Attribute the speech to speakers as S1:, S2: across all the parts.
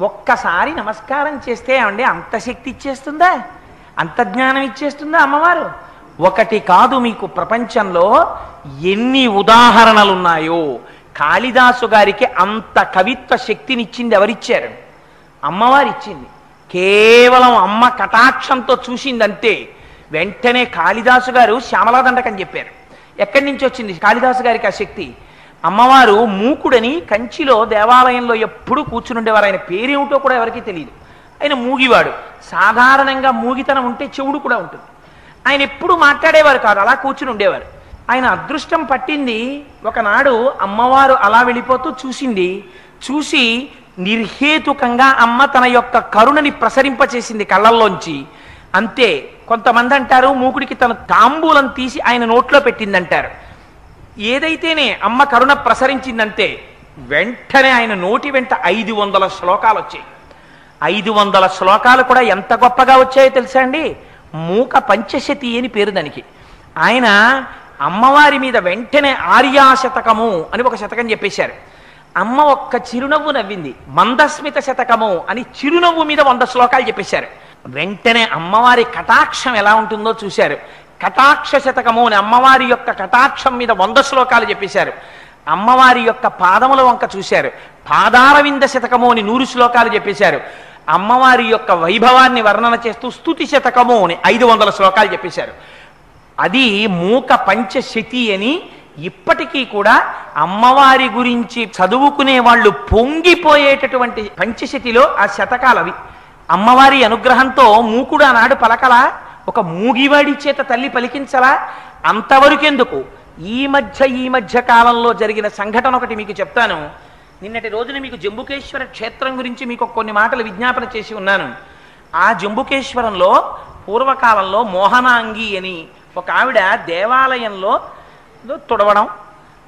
S1: ఒక్కసారి నమస్కారం చేస్తే ఏమండి అంత శక్తి ఇచ్చేస్తుందా, అంత జ్ఞానం ఇచ్చేస్తుందా అమ్మవారు? ఒకటి కాదు, మీకు ప్రపంచంలో ఎన్ని ఉదాహరణలున్నాయో. కాళిదాసు గారికి అంత కవిత్వ శక్తినిచ్చింది ఎవరిచ్చారు? అమ్మవారు ఇచ్చింది. కేవలం అమ్మ కటాక్షంతో చూసిందంతే. వెంటనే కాళిదాసు గారు శ్యామలాదండకం చెప్పారు. ఎక్కడి నుంచి వచ్చింది కాళిదాసు గారికి ఆ శక్తి? అమ్మవారు మూకుడని కంచిలో దేవాలయంలో ఎప్పుడూ కూర్చునుండేవారు. ఆయన పేరేమిటో కూడా ఎవరికీ తెలియదు. ఆయన మూగివాడు. సాధారణంగా మూగితనం ఉంటే చెవుడు కూడా ఉంటుంది. ఆయన ఎప్పుడు మాట్లాడేవారు కాదు, అలా కూర్చుని ఉండేవారు. ఆయన అదృష్టం పట్టింది. ఒకనాడు అమ్మవారు అలా వెళ్ళిపోతూ చూసింది. చూసి నిర్హేతుకంగా అమ్మ తన యొక్క కరుణని ప్రసరింపచేసింది కళ్ళల్లోంచి. అంతే. కొంతమంది అంటారు మూకుడికి తన తాంబూలం తీసి ఆయన నోట్లో పెట్టిందంటారు. ఏదైతేనే అమ్మ కరుణ ప్రసరించిందంతే. వెంటనే ఆయన నోటి వెంట 500 శ్లోకాలు వచ్చాయి. 500 శ్లోకాలు కూడా ఎంత గొప్పగా వచ్చాయో తెలుసా అండి? మూక పంచశతి అని పేరు దానికి. ఆయన అమ్మవారి మీద వెంటనే ఆర్యాశతకము అని ఒక శతకం చెప్పేశారు. అమ్మ ఒక్క చిరునవ్వు నవ్వింది. మందస్మిత శతకము అని చిరునవ్వు మీద 100 శ్లోకాలు చెప్పేశారు. వెంటనే అమ్మవారి కటాక్షం ఎలా ఉంటుందో చూశారు. కటాక్ష శతకము అని అమ్మవారి యొక్క కటాక్షం మీద 100 శ్లోకాలు చెప్పేశారు. అమ్మవారి యొక్క పాదముల వంక చూశారు. పాదారవింద శతకము అని 100 శ్లోకాలు చెప్పేశారు. అమ్మవారి యొక్క వైభవాన్ని వర్ణన చేస్తూ స్తుతి శతకము అని 500 శ్లోకాలు చెప్పేశారు. అది మూక పంచశతి అని ఇప్పటికీ కూడా అమ్మవారి గురించి చదువుకునే వాళ్ళు పొంగిపోయేటటువంటి పంచశతిలో ఆ శతకాలు అవి. అమ్మవారి అనుగ్రహంతో మూకుడు ఆనాడు పలకలా, ఒక మూగివాడి చేత తల్లి పలికించలా? అంతవరకెందుకు, ఈ మధ్య కాలంలో జరిగిన సంఘటన ఒకటి మీకు చెప్తాను. నిన్నటి రోజున మీకు జంబుకేశ్వర క్షేత్రం గురించి మీకు కొన్ని మాటలు విజ్ఞాపన చేసి ఉన్నాను. ఆ జంబుకేశ్వరంలో పూర్వకాలంలో మోహనాంగి అని ఒక ఆవిడ దేవాలయంలో తుడవడం,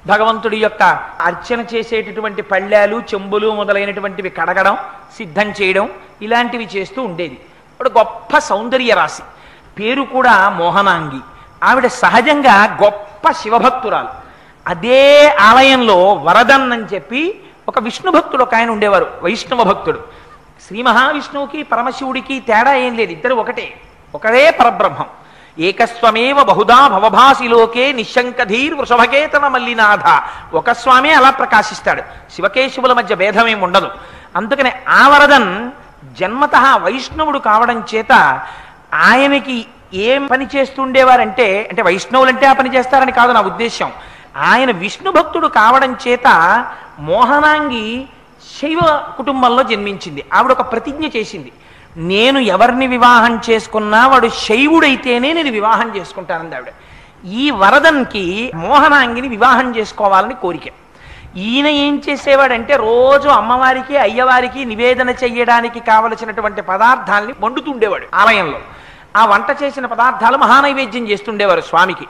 S1: భగవంతుడి యొక్క అర్చన చేసేటటువంటి పళ్ళాలు చెంబులు మొదలైనటువంటివి కడగడం, సిద్ధం చేయడం, ఇలాంటివి చేస్తూ ఉండేది. ఒక గొప్ప సౌందర్య రాశి. పేరు కూడా మోహనాంగి. ఆవిడ సహజంగా గొప్ప శివభక్తురాలు. అదే ఆలయంలో వరదన్ అని చెప్పి ఒక విష్ణు భక్తుడు ఒక ఆయన ఉండేవారు, వైష్ణవ భక్తుడు. శ్రీ మహావిష్ణువుకి పరమశివుడికి తేడా ఏం లేదు, ఇద్దరు ఒకటే పరబ్రహ్మం. ఏకస్వమేవ బహుదా భవభాసిలోకే నిశంకధీర్ వృషభకేతన మల్లినాథ. ఒక స్వామి అలా ప్రకాశిస్తాడు, శివకేశవుల మధ్య భేదమేం ఉండదు. అందుకని ఆ వరదన్ జన్మతః వైష్ణవుడు కావడం చేత ఆయనకి ఏం పని చేస్తుండేవారంటే, అంటే వైష్ణవులంటే ఆ పని చేస్తారని కాదు నా ఉద్దేశం, ఆయన విష్ణు భక్తుడు కావడం చేత మోహనాంగి శైవ కుటుంబంలో జన్మించింది. ఆవిడ ఒక ప్రతిజ్ఞ చేసింది, నేను ఎవరిని వివాహం చేసుకున్నా వాడు శైవుడైతేనే నేను వివాహం చేసుకుంటానంది ఆవిడ. ఈ వరదన్కి మోహనాంగిని వివాహం చేసుకోవాలని కోరిక. ఈయన ఏం చేసేవాడంటే రోజు అమ్మవారికి అయ్యవారికి నివేదన చెయ్యడానికి కావలసినటువంటి పదార్థాలని వండుతుండేవాడు ఆలయంలో. ఆ వంట చేసిన పదార్థాలు మహానైవేద్యం చేస్తుండేవారు స్వామికి.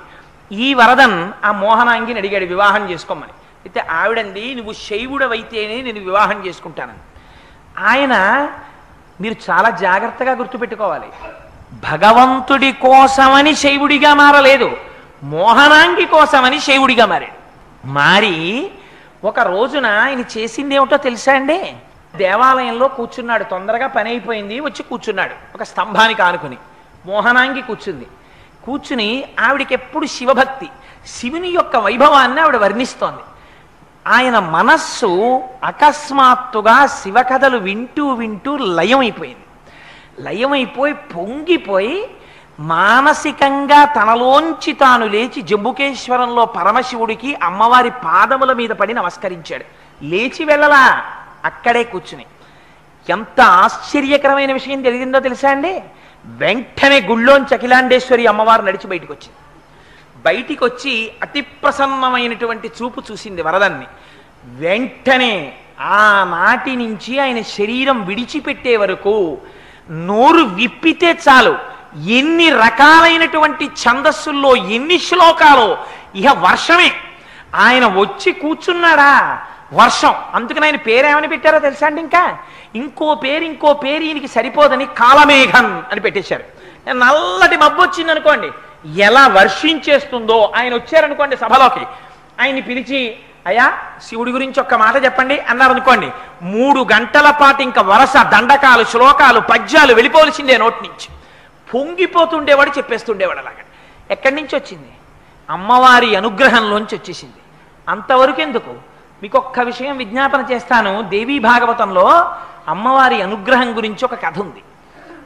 S1: ఈ వరదన్ ఆ మోహనాంగిని అడిగాడు వివాహం చేసుకోమని. అయితే ఆవిడంది, నువ్వు శైవుడవైతేనే నేను వివాహం చేసుకుంటానని. ఆయన, మీరు చాలా జాగ్రత్తగా గుర్తుపెట్టుకోవాలి, భగవంతుడి కోసమని శైవుడిగా మారలేదు, మోహనాంగి కోసమని శైవుడిగా మారాడు. మారి ఒక రోజున ఆయన చేసిందేమిటో తెలుసా అండి? దేవాలయంలో కూర్చున్నాడు, తొందరగా పని అయిపోయింది, వచ్చి కూర్చున్నాడు ఒక స్తంభానికి ఆనుకుని. మోహనాంగి కూర్చుని ఆవిడికి ఎప్పుడు శివభక్తి, శివుని యొక్క వైభవాన్ని ఆవిడ వర్ణిస్తోంది. ఆయన మనస్సు అకస్మాత్తుగా శివకథలు వింటూ లయమైపోయి పొంగిపోయి మానసికంగా తనలోంచి తాను లేచి జంబుకేశ్వరంలో పరమశివుడికి అమ్మవారి పాదముల మీద పడి నమస్కరించాడు. లేచి వెళ్ళలా, అక్కడే కూర్చుని. ఎంత ఆశ్చర్యకరమైన విషయం జరిగిందో తెలుసా అండి? వెంటనే గుళ్ళోంచి అఖిలాండేశ్వరి అమ్మవారు నడిచి బయటికి వచ్చి అతి ప్రసన్నమైనటువంటి చూపు చూసింది వరదన్ని. వెంటనే ఆనాటి నుంచి ఆయన శరీరం విడిచిపెట్టే వరకు నోరు విప్పితే చాలు ఎన్ని రకాలైనటువంటి ఛందస్సుల్లో ఎన్ని శ్లోకాలో, ఇహ వర్షమే. ఆయన వచ్చి కూర్చున్నాడా వర్షం. అందుకని ఆయన పేరేమని పెట్టారో తెలుసా అండి? ఇంకో పేరు ఈయనకి సరిపోదని కాలమేఘన్ అని పెట్టేశారు. నల్లటి మబ్బు వచ్చింది అనుకోండి, ఎలా వర్షించేస్తుందో. ఆయన వచ్చారనుకోండి సభలోకి, ఆయన్ని పిలిచి అయ్యా శివుడి గురించి ఒక్క మాట చెప్పండి అన్నారు అనుకోండి, 3 గంటల పాటు ఇంకా వరస దండకాలు, శ్లోకాలు, పద్యాలు వెళ్ళిపోవలసిందే నోటి నుంచి. పొంగిపోతుండేవాడు, చెప్పేస్తుండేవాడు. అలాగా ఎక్కడి నుంచి వచ్చింది? అమ్మవారి అనుగ్రహంలోంచి వచ్చేసింది. అంతవరకు ఎందుకు? మీకు ఒక్క విషయం విజ్ఞాపన చేస్తాను. దేవీ భాగవతంలో అమ్మవారి అనుగ్రహం గురించి ఒక కథ ఉంది.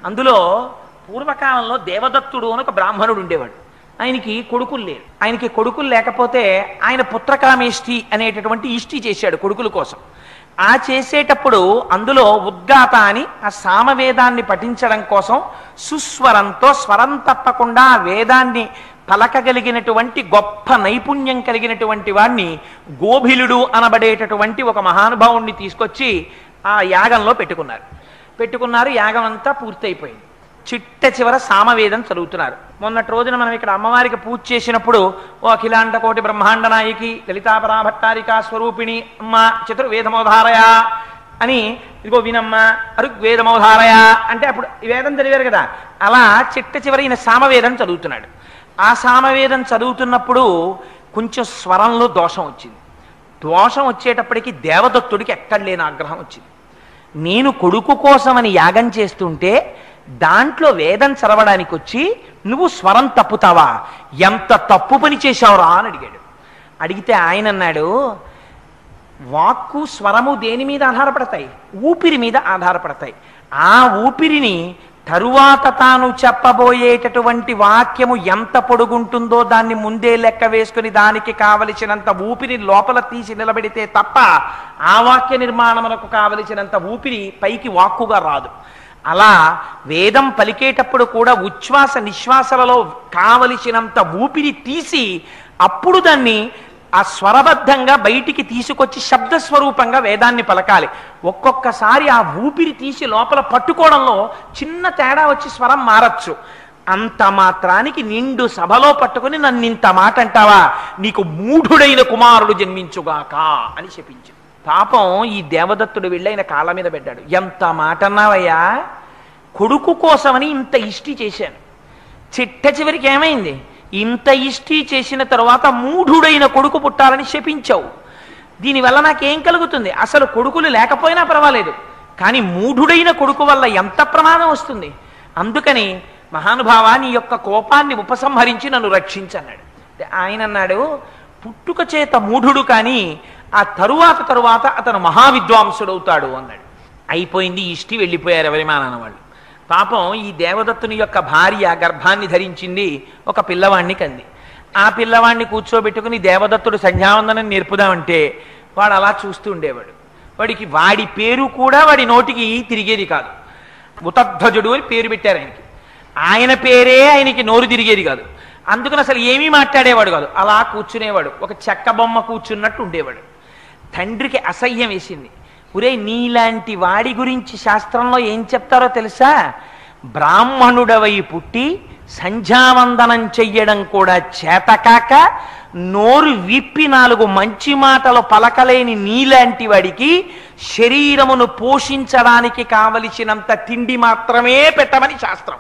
S1: అందులో పూర్వకాలంలో దేవదత్తుడు అని ఒక బ్రాహ్మణుడు ఉండేవాడు. ఆయనకి కొడుకులు లేరు. ఆయనకి కొడుకులు లేకపోతే ఆయన పుత్రకామేష్టి అనేటటువంటి ఇష్టి చేశాడు కొడుకుల కోసం. ఆ చేసేటప్పుడు అందులో ఉద్గాత అని ఆ సామవేదాన్ని పఠించడం కోసం సుస్వరంతో, స్వరం తప్పకుండా వేదాన్ని పలకగలిగినటువంటి గొప్ప నైపుణ్యం కలిగినటువంటి వాడిని గోభిలుడు అనబడేటటువంటి ఒక మహానుభావుణ్ణి తీసుకొచ్చి ఆ యాగంలో పెట్టుకున్నారు. యాగం అంతా పూర్తయిపోయింది. చిట్ట చివర సామవేదం చదువుతున్నారు. మొన్నటి రోజున మనం ఇక్కడ అమ్మవారికి పూజ చేసినప్పుడు ఓ అఖిలాండ కోటి బ్రహ్మాండ నాయకి లలితాపరాభట్టారికా స్వరూపిణి అమ్మ చతుర్వేదమోధారయ అని, ఇదిగో వినమ్మ అరుగ్వేదమోధారయ అంటే అప్పుడు వేదం చదివారు కదా. అలా చిట్ట చివర ఈయన సామవేదం చదువుతున్నాడు. ఆ సామవేదం చదువుతున్నప్పుడు కొంచెం స్వరంలో దోషం వచ్చింది. దోషం వచ్చేటప్పటికి దేవదత్తుడికి ఎక్కడ లేని ఆగ్రహం వచ్చింది. నేను కొడుకు కోసమని యాగం చేస్తుంటే దాంట్లో వేదం చదవడానికి వచ్చి నువ్వు స్వరం తప్పుతావా? ఎంత తప్పు పని చేశావురా అని అడిగాడు. అడిగితే ఆయన అన్నాడు, వాక్కు స్వరము దేని మీద ఆధారపడతాయి? ఊపిరి మీద ఆధారపడతాయి. ఆ ఊపిరిని తరువాత తాను చెప్పబోయేటటువంటి వాక్యము ఎంత పొడుగుంటుందో దాన్ని ముందే లెక్క వేసుకుని దానికి కావలసినంత ఊపిరి లోపల తీసి నిలబెడితే తప్ప ఆ వాక్య నిర్మాణమునకు కావలసినంత ఊపిరి పైకి వాక్కుగా రాదు. అలా వేదం పలికేటప్పుడు కూడా ఉచ్ఛ్వాస నిశ్వాసలలో కావలసినంత ఊపిరి తీసి అప్పుడు దాన్ని ఆ స్వరబద్ధంగా బయటికి తీసుకొచ్చి శబ్దస్వరూపంగా వేదాన్ని పలకాలి. ఒక్కొక్కసారి ఆ ఊపిరి తీసి లోపల పట్టుకోవడంలో చిన్న తేడా వచ్చి స్వరం మారచ్చు. అంత మాత్రానికి నిండు సభలో పట్టుకుని నన్ను ఇంత మాట అంటావా, నీకు మూఢుడైన కుమారుడు జన్మించుగాక అని చెప్పించు. పాపం ఈ దేవదత్తుడు వెళ్ళైన కాళ్ళ మీద పెట్టాడు. ఎంత మాట అన్నావయ్యా, కొడుకు కోసమని ఇంత ఇష్టి చేశాను. చిట్ట చివరికి ఏమైంది? ఇంత ఇష్టి చేసిన తరువాత మూఢుడైన కొడుకు పుట్టాలని శపించావు. దీనివల్ల నాకేం కలుగుతుంది? అసలు కొడుకులు లేకపోయినా పర్వాలేదు, కానీ మూఢుడైన కొడుకు వల్ల ఎంత ప్రమాదం వస్తుంది. అందుకని మహానుభావా నీ యొక్క కోపాన్ని ఉపసంహరించి నన్ను రక్షించన్నాడు. ఆయన అన్నాడు, పుట్టుక చేత మూఢుడు కానీ ఆ తరువాత అతను మహావిద్వాంసుడవుతాడు అన్నాడు. అయిపోయింది. ఇష్టి వెళ్ళిపోయారు ఎవరిమానన్న వాళ్ళు. పాపం ఈ దేవదత్తుని యొక్క భార్య గర్భాన్ని ధరించింది, ఒక పిల్లవాణ్ణి కంది. ఆ పిల్లవాణ్ణి కూర్చోబెట్టుకుని దేవదత్తుడు సంధ్యావందనం నేర్పుదామంటే వాడు అలా చూస్తూ ఉండేవాడు. వాడి పేరు కూడా వాడి నోటికి తిరిగేది కాదు. ఉతధ్వజుడు అని పేరు పెట్టారు ఆయనకి. ఆయన పేరే ఆయనకి నోరు తిరిగేది కాదు. అందుకని అసలు ఏమీ మాట్లాడేవాడు కాదు. అలా కూర్చునేవాడు, ఒక చెక్క బొమ్మ కూర్చున్నట్టు ఉండేవాడు. తండ్రికి అసహ్యం వేసింది. ఒరే, నీలాంటి వాడి గురించి శాస్త్రంలో ఏం చెప్తారో తెలుసా? బ్రాహ్మణుడవై పుట్టి సంధ్యావందనం చెయ్యడం కూడా చేతకాక నోరు విప్పి 4 మంచి మాటలు పలకలేని నీలాంటి వాడికి శరీరమును పోషించడానికి కావలసినంత తిండి మాత్రమే పెట్టమని శాస్త్రం.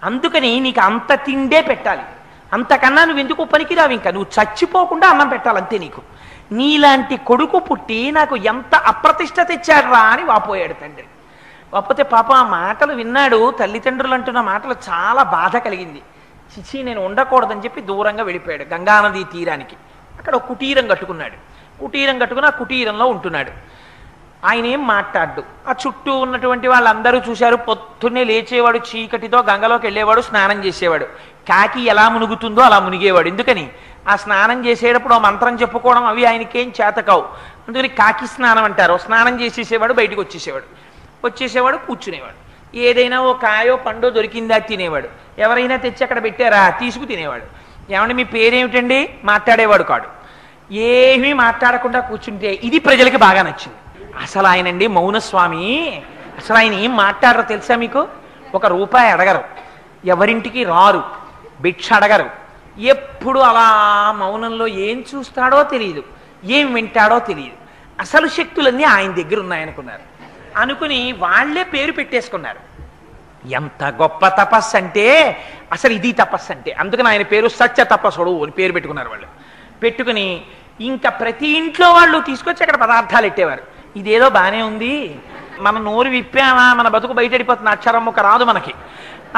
S1: అందుకని నీకు అంత తిండే పెట్టాలి. అంతకన్నా నువ్వు ఎందుకు పనికిరావు. ఇంకా నువ్వు చచ్చిపోకుండా అన్నం పెట్టాలి అంతే నీకు. నీలాంటి కొడుకు పుట్టి నాకు ఎంత అప్రతిష్ట తెచ్చాడ్రా అని వాపోయాడు తండ్రి. వాపోతే పాప ఆ మాటలు విన్నాడు. తల్లిదండ్రులు అంటున్న మాటలు చాలా బాధ కలిగింది. చిచి, నేను ఉండకూడదని చెప్పి దూరంగా వెళ్ళిపోయాడు గంగానదీ తీరానికి. అక్కడ ఒక కుటీరం కట్టుకున్నాడు. కుటీరం కట్టుకుని ఆ కుటీరంలో ఉంటున్నాడు. ఆయన ఏం మాట్లాడ్డు. ఆ చుట్టూ ఉన్నటువంటి వాళ్ళందరూ చూశారు. పొద్దున్నే లేచేవాడు, చీకటితో గంగలోకి వెళ్ళేవాడు, స్నానం చేసేవాడు. కాకి ఎలా మునుగుతుందో అలా మునిగేవాడు. ఎందుకని? ఆ స్నానం చేసేటప్పుడు ఆ మంత్రం చెప్పుకోవడం అవి ఆయనకేం చేతకావు. అందుకని కాకి స్నానం అంటారు. స్నానం చేసేసేవాడు, బయటకు వచ్చేసేవాడు, కూర్చునేవాడు. ఏదైనా ఓ కాయో పండో దొరికిందా తినేవాడు. ఎవరైనా తెచ్చి అక్కడ పెట్టారా తీసుకు తినేవాడు. ఏమంటే మీ పేరేమిటండి? మాట్లాడేవాడు కాడు. ఏమీ మాట్లాడకుండా కూర్చుంటే ఇది ప్రజలకి బాగా నచ్చింది. అసలు ఆయనండి మౌనస్వామి. అసలు ఆయన ఏం మాట్లాడరో తెలుసా మీకు? 1 రూపాయి అడగరు, ఎవరింటికి రారు, భిక్ష అడగరు. ఎప్పుడు అలా మౌనంలో ఏం చూస్తాడో తెలియదు, ఏం వింటాడో తెలియదు. అసలు శక్తులన్నీ ఆయన దగ్గర ఉన్నాయనుకున్నారు. అనుకుని వాళ్లే పేరు పెట్టేసుకున్నారు. ఎంత గొప్ప తపస్సు అంటే అసలు ఇది తపస్సు అంటే. అందుకని ఆయన పేరు సత్య తపస్సుడు అని పేరు పెట్టుకున్నారు వాళ్ళు. పెట్టుకుని ఇంకా ప్రతి ఇంట్లో వాళ్ళు తీసుకొచ్చి అక్కడ పదార్థాలు పెట్టేవారు. ఇదేదో బాగానే ఉంది, మన నోరు విప్పామా మన బతుకు బయటడిపోతుంది, అక్షరం ముక్క రాదు మనకి,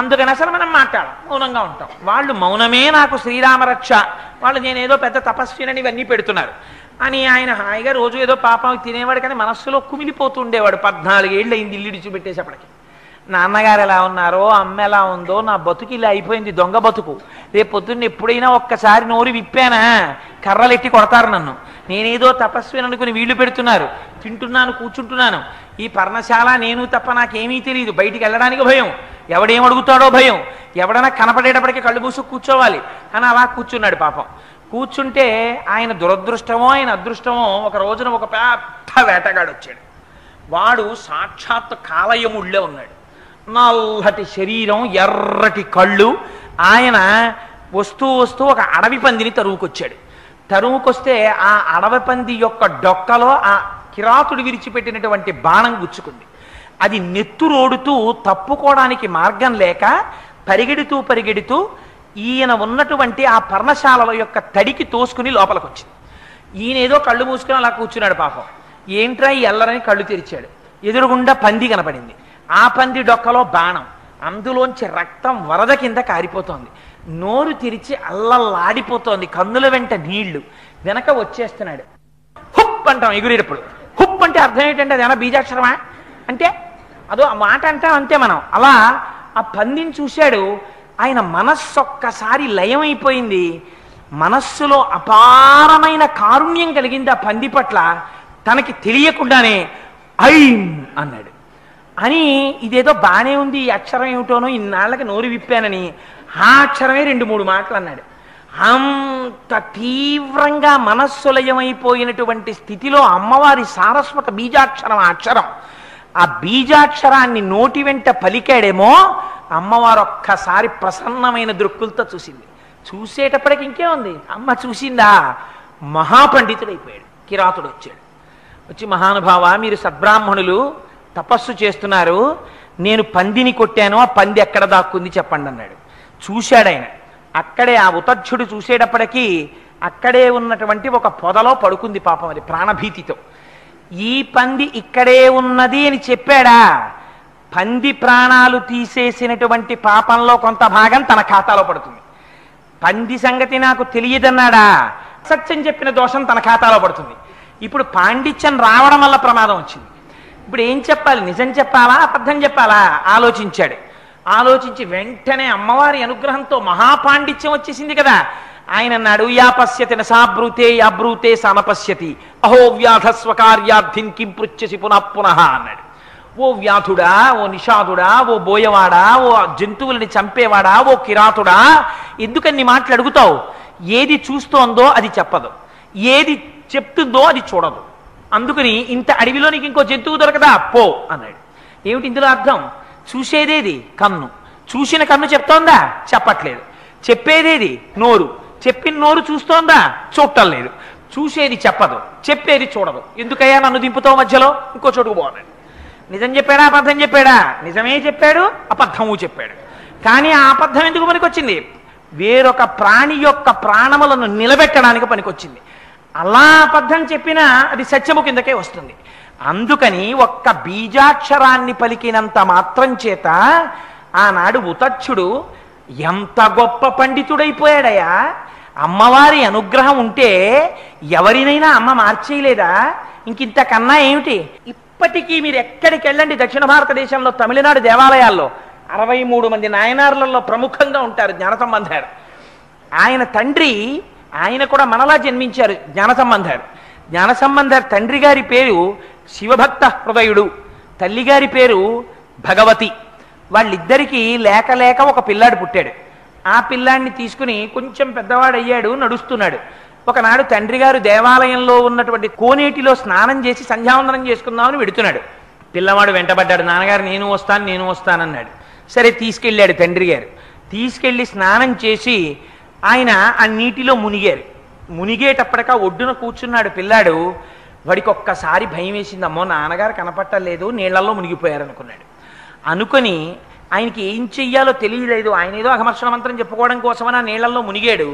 S1: అందుకని అసలు మనం మాట్లాడం, మౌనంగా ఉంటాం. వాళ్ళు మౌనమే నాకు శ్రీరామరక్ష, వాళ్ళు నేనేదో పెద్ద తపస్వినని ఇవన్నీ పెడుతున్నారు అని ఆయన హాయిగా రోజు ఏదో పాపం తినేవాడు, కానీ మనస్సులో కుమిలిపోతూ ఉండేవాడు. 14 ఏళ్ళు అయింది ఇల్లు ఇడిచిపెట్టేసేపటికి. నాన్నగారు ఎలా ఉన్నారో, అమ్మ ఎలా ఉందో, నా బతుకు ఇలా అయిపోయింది, దొంగ బతుకు. రేపు పొద్దున్న ఎప్పుడైనా ఒక్కసారి నోరు విప్పానా కర్రలెట్టి కొడతారు నన్ను. నేనేదో తపస్విని అనుకుని వీళ్ళు పెడుతున్నారు, తింటున్నాను, కూర్చుంటున్నాను. ఈ పర్ణశాల నేను తప్ప నాకేమీ తెలియదు, బయటికి వెళ్ళడానికి భయం, ఎవడేమడుగుతాడో భయం, ఎవడన్నా కనపడేటప్పటికీ కళ్ళు మూసు కూర్చోవాలి అని అలా కూర్చున్నాడు పాపం. కూర్చుంటే ఆయన దురదృష్టమో ఆయన అదృష్టమో ఒక రోజున ఒక పెద్ద వేటగాడు వచ్చాడు. వాడు సాక్షాత్ కాలయముళ్ళే ఉన్నాడు, నల్లటి శరీరం, ఎర్రటి కళ్ళు. ఆయన వస్తూ వస్తూ ఒక అడవి పందిని తరువుకొచ్చాడు. తరువుకొస్తే ఆ అడవి పంది యొక్క డొక్కలో ఆ కిరాతుడు విరిచిపెట్టినటువంటి బాణం గుచ్చుకుంది. అది నెత్తురోడుతూ తప్పుకోవడానికి మార్గం లేక పరిగెడుతూ పరిగెడుతూ ఈయన ఉన్నటువంటి ఆ పర్ణశాల యొక్క తడికి తోసుకుని లోపలికి వచ్చింది. ఈయనేదో కళ్ళు మూసుకుని అలా కూర్చున్నాడు పాపం. ఏంట్రా ఈ ఎల్లరని కళ్ళు తెరిచాడు. ఎదురుగుండా పంది కనపడింది. ఆ పంది డొక్కలో బాణం, అందులోంచి రక్తం వరద కింద కారిపోతోంది. నోరు తెరిచి అల్లల్లాడిపోతోంది, కన్నుల వెంట నీళ్లు. వెనక వచ్చేస్తున్నాడు. హుప్ అంటాం ఎగురేటప్పుడు. హుప్ అంటే అర్థం ఏంటంటే అది ఏమైనా బీజాక్షరమా అంటే అదో ఆ మాట అంటాం అంతే మనం. అలా ఆ పందిని చూశాడు. ఆయన మనస్సు ఒక్కసారి లయమైపోయింది. మనస్సులో అపారమైన కారుణ్యం కలిగింది ఆ పంది పట్ల. తనకి తెలియకుండానే ఐం అన్నాడు. అని ఇదేదో బాగానే ఉంది, ఈ అక్షరం ఏమిటోనో, ఇన్నాళ్ళకి నోరు విప్పానని ఆ అక్షరమే 2-3 మాటలు అన్నాడు. అంత తీవ్రంగా మనస్సులయమైపోయినటువంటి స్థితిలో అమ్మవారి సారస్వత బీజాక్షరం ఆ అక్షరం, ఆ బీజాక్షరాన్ని నోటి వెంట పలికాడేమో, అమ్మవారు ఒక్కసారి ప్రసన్నమైన దృక్కులతో చూసింది. చూసేటప్పటికి ఇంకే ఉంది, అమ్మ చూసిందా, మహాపండితుడైపోయాడు. కిరాతుడు వచ్చాడు. వచ్చి, మహానుభావ, మీరు సద్బ్రాహ్మణులు తపస్సు చేస్తున్నారు, నేను పందిని కొట్టాను, ఆ పంది ఎక్కడ దాక్కుంది చెప్పండి అన్నాడు. చూశాడు ఆయన. అక్కడే ఆ ఉతచ్చుడు చూసేటప్పటికీ అక్కడే ఉన్నటువంటి ఒక పొదలో పడుకుంది పాపం, అది ప్రాణభీతితో. ఈ పంది ఇక్కడే ఉన్నది అని చెప్పాడా? పంది ప్రాణాలు తీసేసినటువంటి పాపంలో కొంత భాగం తన ఖాతాలో పడుతుంది. పంది సంగతి నాకు తెలియదన్నాడా? సత్యం చెప్పిన దోషం తన ఖాతాలో పడుతుంది. ఇప్పుడు పాండిత్యం రావడం వల్ల ప్రమాదం వచ్చింది. ఇప్పుడు ఏం చెప్పాలి, నిజం చెప్పాలా అబద్ధం చెప్పాలా ఆలోచించాడు. ఆలోచించి వెంటనే అమ్మవారి అనుగ్రహంతో మహాపాండిత్యం వచ్చేసింది కదా. ఆయన అన్నాడు, యా పశ్యతి నసాబ్రూతే యాబ్రూతే సమపశ్యతి అహో వ్యాధస్వకార్యార్థిన్ కిం పృచ్ఛసి పునః పునః అన్నాడు. ఓ వ్యాధుడా, ఓ నిషాదుడా, ఓ బోయవాడా, ఓ జంతువులని చంపేవాడా, ఓ కిరాతుడా, ఎందుకని మాటలు అడుగుతావు? ఏది చూస్తోందో అది చెప్పదు, ఏది చెప్తుందో అది చూడదు. అందుకని ఇంత అడవిలో నీకు ఇంకో జంతువు దొరకదా, పో అన్నాడు. ఏమిటి ఇందులో అర్థం? చూసేదేది కన్ను, చూసిన కన్ను చెప్తోందా? చెప్పట్లేదు. చెప్పేదేది నోరు, చెప్పిన నోరు చూస్తోందా? చూడటం లేదు. చూసేది చెప్పదు, చెప్పేది చూడదు. ఎందుకయ్యా నన్ను దింపుతావు మధ్యలో, ఇంకో చోటుకు పోన్నాడు. నిజం చెప్పాడా అబద్ధం చెప్పాడా? నిజమే చెప్పాడు, అబద్ధము చెప్పాడు. కానీ ఆ అబద్ధం ఎందుకు పనికొచ్చింది? వేరొక ప్రాణి యొక్క ప్రాణములను నిలబెట్టడానికి పనికొచ్చింది. అలా అబద్ధం చెప్పినా అది సత్యము కిందకే వస్తుంది. అందుకని ఒక్క బీజాక్షరాన్ని పలికినంత మాత్రం చేత ఆనాడు ఉతచ్చుడు ఎంత గొప్ప పండితుడైపోయాడయా. అమ్మవారి అనుగ్రహం ఉంటే ఎవరినైనా అమ్మ మార్చేయలేదా? ఇంకింతకన్నా ఏమిటి? ఇప్పటికీ మీరు ఎక్కడికి వెళ్ళండి, దక్షిణ భారతదేశంలో తమిళనాడు దేవాలయాల్లో 63 మంది నాయనార్లలో ప్రముఖంగా ఉంటారు జ్ఞానసంబంధారు. ఆయన తండ్రి, ఆయన కూడా మనలా జన్మించారు జ్ఞానసంబంధారు. జ్ఞానసంబంధారు తండ్రి గారి పేరు శివభక్త హృదయుడు, తల్లిగారి పేరు భగవతి. వాళ్ళిద్దరికీ లేక లేక ఒక పిల్లాడు పుట్టాడు. ఆ పిల్లాడిని తీసుకుని కొంచెం పెద్దవాడయ్యాడు, నడుస్తున్నాడు. ఒకనాడు తండ్రి గారు దేవాలయంలో ఉన్నటువంటి కోనేటిలో స్నానం చేసి సంధ్యావందనం చేసుకుందామని వెడుతున్నాడు. పిల్లవాడు వెంటబడ్డాడు. నాన్నగారు నేను వస్తానన్నాడు. సరే తీసుకెళ్ళాడు తండ్రి గారు. తీసుకెళ్ళి స్నానం చేసి ఆయన ఆ నీటిలో మునిగారు. మునిగేటప్పటికా ఒడ్డున కూర్చున్నాడు పిల్లాడు. వాడికి ఒక్కసారి భయం వేసింది, అమ్మో నాన్నగారు కనపట్టలేదు, నీళ్లలో మునిగిపోయారు అనుకున్నాడు. అనుకుని ఆయనకి ఏం చెయ్యాలో తెలియలేదు. ఆయన ఏదో అఘమర్షణ మంత్రం చెప్పుకోవడం కోసమని ఆ నీళ్లలో మునిగాడు.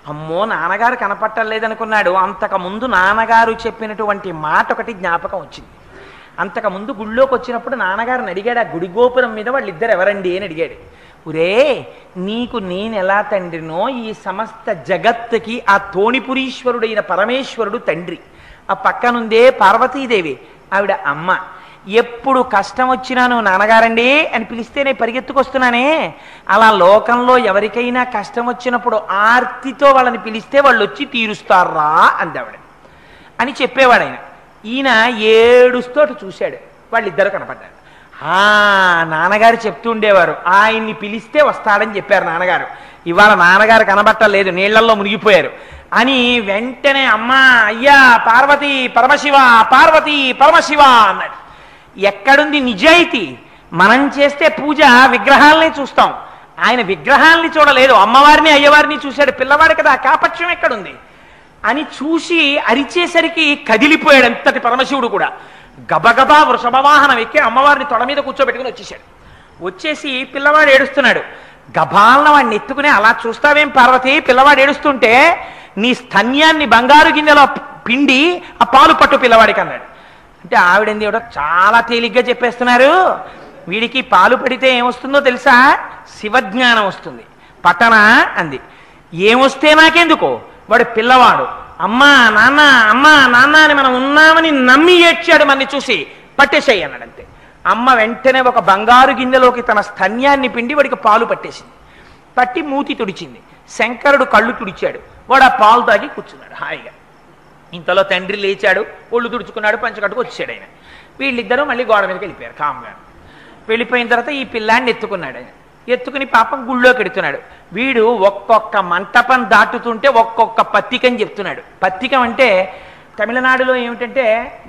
S1: అమ్మో నాన్నగారు కనపట్టలేదనుకున్నాడు. అంతకుముందు నాన్నగారు చెప్పినటువంటి మాట ఒకటి జ్ఞాపకం వచ్చింది. అంతకుముందు గుళ్ళోకి వచ్చినప్పుడు నాన్నగారిని అడిగాడు, ఆ గుడి గోపురం మీద వాళ్ళిద్దరు ఎవరండి అని అడిగాడు. ఒరే నీకు నేను ఎలా తండ్రినో ఈ సమస్త జగత్తుకి ఆ తోణిపురీశ్వరుడైన పరమేశ్వరుడు తండ్రి. ఆ పక్కనుందే పార్వతీదేవి, ఆవిడ అమ్మ. ఎప్పుడు కష్టం వచ్చినా నువ్వు నాన్నగారండి అని పిలిస్తే నేను పరిగెత్తుకొస్తున్నానే, అలా లోకంలో ఎవరికైనా కష్టం వచ్చినప్పుడు ఆర్తితో వాళ్ళని పిలిస్తే వాళ్ళు వచ్చి తీరుస్తారా అందావిడ అని చెప్పేవాడు ఆయన. ఈయన ఏడుస్తోటి చూశాడు, వాళ్ళిద్దరు కనపడ్డారు. నాన్నగారు చెప్తూ ఉండేవారు, ఆయన్ని పిలిస్తే వస్తాడని చెప్పారు నాన్నగారు. ఇవాళ నాన్నగారు కనబట్టలేదు, నీళ్లలో మునిగిపోయారు అని వెంటనే అమ్మా అయ్యా పార్వతీ పరమశివ పార్వతీ పరమశివ అన్నాడు. ఎక్కడుంది నిజాయితీ? మనం చేస్తే పూజ విగ్రహాలని చూస్తాం, ఆయన విగ్రహాలని చూడలేదు, అమ్మవారిని అయ్యవారిని చూశాడు. పిల్లవాడు కదా, కాపక్షం ఎక్కడుంది అని చూసి అరిచేసరికి కదిలిపోయాడు అంతటి పరమశివుడు కూడా. గబగబా వృషభ వాహనం ఎక్కి అమ్మవారిని తొడ మీద కూర్చోబెట్టుకుని వచ్చేసాడు. వచ్చేసి పిల్లవాడు ఏడుస్తున్నాడు. గబాలన వాడిని ఎత్తుకుని, అలా చూస్తావేం పార్వతి, పిల్లవాడు ఏడుస్తుంటే నీ స్తన్యాన్ని బంగారు గిన్నెలో పిండి ఆ పాలు పట్టు పిల్లవాడికి అన్నాడు. అంటే ఆవిడేంది ఏమిటో చాలా తేలిగ్గా చెప్పేస్తున్నారు. వీడికి పాలు పడితే ఏమొస్తుందో తెలుసా? శివజ్ఞానం వస్తుంది. పట్టనా అంది. ఏమొస్తే నాకెందుకో, వాడు పిల్లవాడు. అమ్మా నాన్న అమ్మా నాన్న అని మనం ఉన్నామని నమ్మి ఏడ్చాడు. మనని చూసి పట్టేసేయి అన్నాడు. అంతే. అమ్మ వెంటనే ఒక బంగారు గిన్నెలోకి తన స్తన్యాన్ని పిండి వాడికి పాలు పట్టేసింది. పట్టి మూతి తుడిచింది. శంకరుడు కళ్ళు తుడిచాడు. వాడు ఆ పాలు తాగి కూర్చున్నాడు హాయిగా. ఇంతలో తండ్రి లేచాడు, ఒళ్ళు తుడుచుకున్నాడు, పంచకట్టుకు వచ్చాడు ఆయన. వీళ్ళిద్దరూ మళ్ళీ గోడ మీదకి వెళ్ళిపోయారు కామ్గా. వెళ్ళిపోయిన తర్వాత ఈ పిల్లాన్ని ఎత్తుకున్నాడు ఆయన. ఎత్తుకుని పాపం గుళ్ళోకి ఎడుతున్నాడు. వీడు ఒక్కొక్క మంటపం దాటుతుంటే ఒక్కొక్క పత్తికని చెప్తున్నాడు. పత్తికం అంటే తమిళనాడులో ఏమిటంటే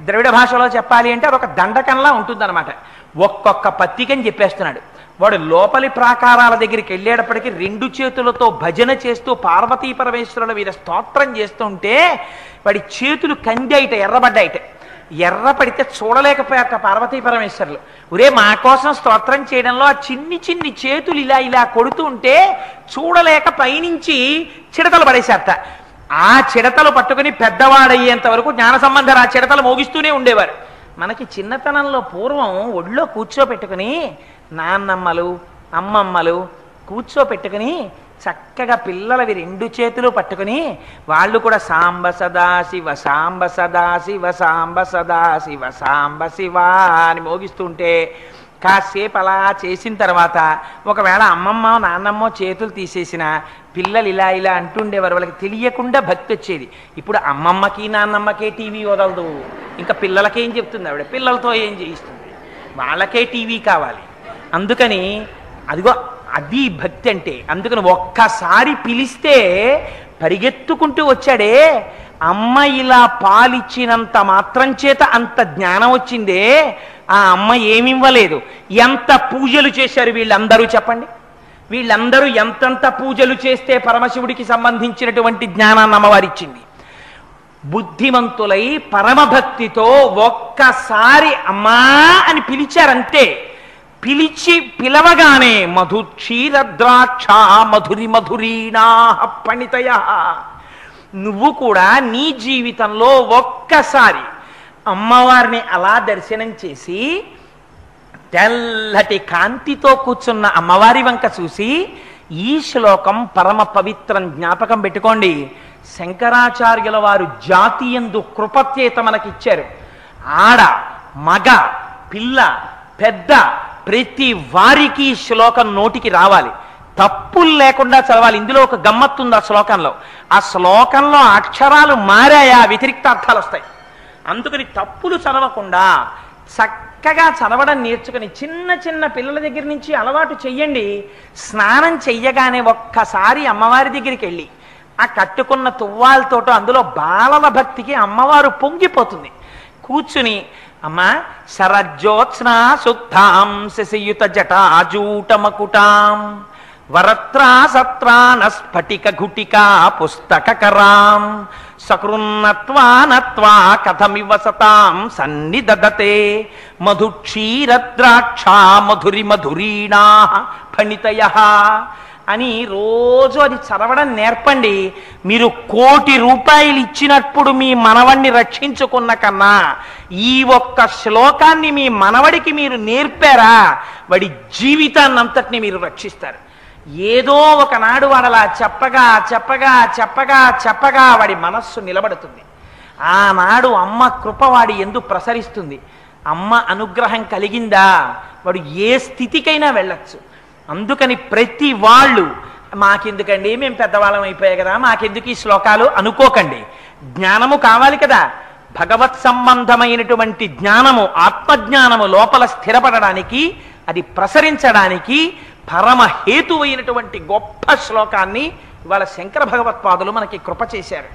S1: ద్రవిడ భాషలో చెప్పాలి అంటే అదొక దండకంలా ఉంటుందన్నమాట. ఒక్కొక్క పత్తికని చెప్పేస్తున్నాడు. వాడు లోపలి ప్రాకారాల దగ్గరికి వెళ్ళేటప్పటికీ రెండు చేతులతో భజన చేస్తూ పార్వతీ పరమేశ్వరుల మీద స్తోత్రం చేస్తుంటే వాడి చేతులు కందైట, ఎర్రబడ్డాయిట. ఎర్రపడితే చూడలేకపోయాక పార్వతీ పరమేశ్వరులు, ఒరే మా కోసం స్తోత్రం చేయడంలో ఆ చిన్ని చిన్ని చేతులు ఇలా ఇలా కొడుతూ ఉంటే చూడలేక పైనుంచి చిడతలు పడేశారట. ఆ చిడతలు పట్టుకుని పెద్దవాడయ్యేంత వరకు జ్ఞాన సంబంధం ఆ చిడతలు మోగిస్తూనే ఉండేవారు. మనకి చిన్నతనంలో పూర్వం ఒళ్ళో కూర్చోపెట్టుకుని నాన్నమ్మలు అమ్మమ్మలు కూర్చోపెట్టుకుని చక్కగా పిల్లలవి రెండు చేతులు పట్టుకుని వాళ్ళు కూడా సాంబ సదాశివ సాంబ సదాశివ సాంబ సదాశివ సాంబ శివ అని మోగిస్తుంటే కాసేపు అలా చేసిన తర్వాత ఒకవేళ అమ్మమ్మ నాన్నమ్మో చేతులు తీసేసిన పిల్లలు ఇలా ఇలా అంటుండేవారు. వాళ్ళకి తెలియకుండా భక్తి వచ్చేది. ఇప్పుడు అమ్మమ్మకి నాన్నమ్మకే టీవీ వదలదు, ఇంకా పిల్లలకేం చెప్తుంది ఆవిడ, పిల్లలతో ఏం చేయిస్తుంది, వాళ్ళకే టీవీ కావాలి. అందుకని అదిగో అది భక్తి అంటే. అందుకని ఒక్కసారి పిలిస్తే పరిగెత్తుకుంటూ వచ్చాడే. అమ్మ ఇలా పాలిచ్చినంత మాత్రం చేత అంత జ్ఞానం వచ్చిందే. ఆ అమ్మ ఏమివ్వలేదు. ఎంత పూజలు చేశారు వీళ్ళందరూ చెప్పండి. వీళ్ళందరూ ఎంతంత పూజలు చేస్తే పరమశివుడికి సంబంధించినటువంటి జ్ఞానాన్ని అమ్మవారిచ్చింది. బుద్ధిమంతులై పరమభక్తితో ఒక్కసారి అమ్మా అని పిలిచారంతే. పిలిచి పిలవగానే మధుక్షీరద్రాక్ష మధురి మధురీణా పణితయ. నువ్వు కూడా నీ జీవితంలో ఒక్కసారి అమ్మవారిని అలా దర్శనం చేసి తెల్లటి కాంతితో కూర్చున్న అమ్మవారి వంక చూసి ఈ శ్లోకం పరమ పవిత్రం. జ్ఞాపకం పెట్టుకోండి. శంకరాచార్యుల వారు జాతియందు కృపచేత మనకిచ్చారు. ఆడ మగ పిల్ల పెద్ద ప్రతి వారికి శ్లోకం నోటికి రావాలి, తప్పులు లేకుండా చదవాలి. ఇందులో ఒక గమ్మత్తుంది ఆ శ్లోకంలో. ఆ శ్లోకంలో అక్షరాలు మారాయా వ్యతిరిక్త అర్థాలు వస్తాయి. అందుకని తప్పులు చదవకుండా చక్కగా చదవడం నేర్చుకుని చిన్న చిన్న పిల్లల దగ్గర నుంచి అలవాటు చెయ్యండి. స్నానం చెయ్యగానే ఒక్కసారి అమ్మవారి దగ్గరికి వెళ్ళి ఆ కట్టుకున్న తువ్వాలతోటో అందులో బాలల భక్తికి అమ్మవారు పొంగిపోతుంది. కూర్చుని అమ్మా శరజ్యోత్స్నా సుక్తాం శశియుత జటాజూటమకుటాం వరత్రా సత్రాన స్ఫటిక ఘుటికా పుస్తకరాం సకృన్నత్వా నత్వా కథమివ సతాం సన్నిదదతే మధుక్షీరద్రాక్షా మధురి మధురీణా ఫణితయ. అని రోజు అది చదవడం నేర్పండి. మీరు 1,00,00,000 రూపాయలు ఇచ్చినప్పుడు మీ మనవణ్ణి రక్షించుకున్న కన్నా ఈ ఒక్క శ్లోకాన్ని మీ మనవడికి మీరు నేర్పారా, వాడి జీవితాన్ని అంతటిని మీరు రక్షిస్తారు. ఏదో ఒకనాడు వాడలా చెప్పగా చెప్పగా చెప్పగా చెప్పగా వాడి మనస్సు నిలబడుతుంది. ఆనాడు అమ్మ కృప వాడి యందు ప్రసరిస్తుంది. అమ్మ అనుగ్రహం కలిగిందా వాడు ఏ స్థితికైనా వెళ్ళచ్చు. అందుకని ప్రతి వాళ్ళు మాకెందుకండి, మేము పెద్దవాళ్ళం అయిపోయాయి కదా, మాకెందుకు ఈ శ్లోకాలు అనుకోకండి. జ్ఞానము కావాలి కదా, భగవత్ సంబంధమైనటువంటి జ్ఞానము, ఆత్మజ్ఞానము లోపల స్థిరపడడానికి, అది ప్రసరించడానికి పరమ హేతువైనటువంటి గొప్ప శ్లోకాన్ని ఇవాళ శంకర భగవత్పాదులు మనకి కృప చేశారు.